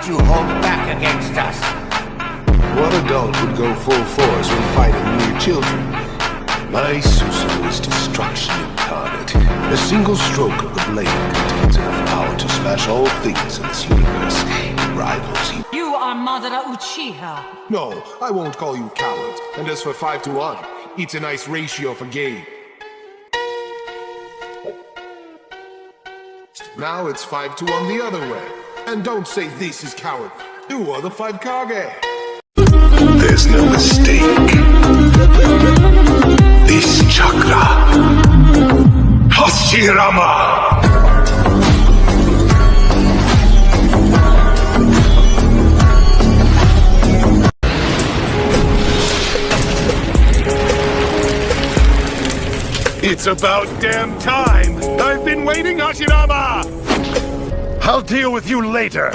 You hold back against us. What adult would go full force when fighting mere children? My Susu is destruction incarnate. A single stroke of the blade contains enough power to smash all things in this universe. It rivals you. You are Madara Uchiha. No, I won't call you coward. And as for 5 to 1, it's a nice ratio for game. Now it's 5 to 1 the other way. And don't say this is coward. You are the 5 Kage. There's no mistake. This chakra. Hashirama! It's about damn time! I've been waiting, Hashirama! I'll deal with you later!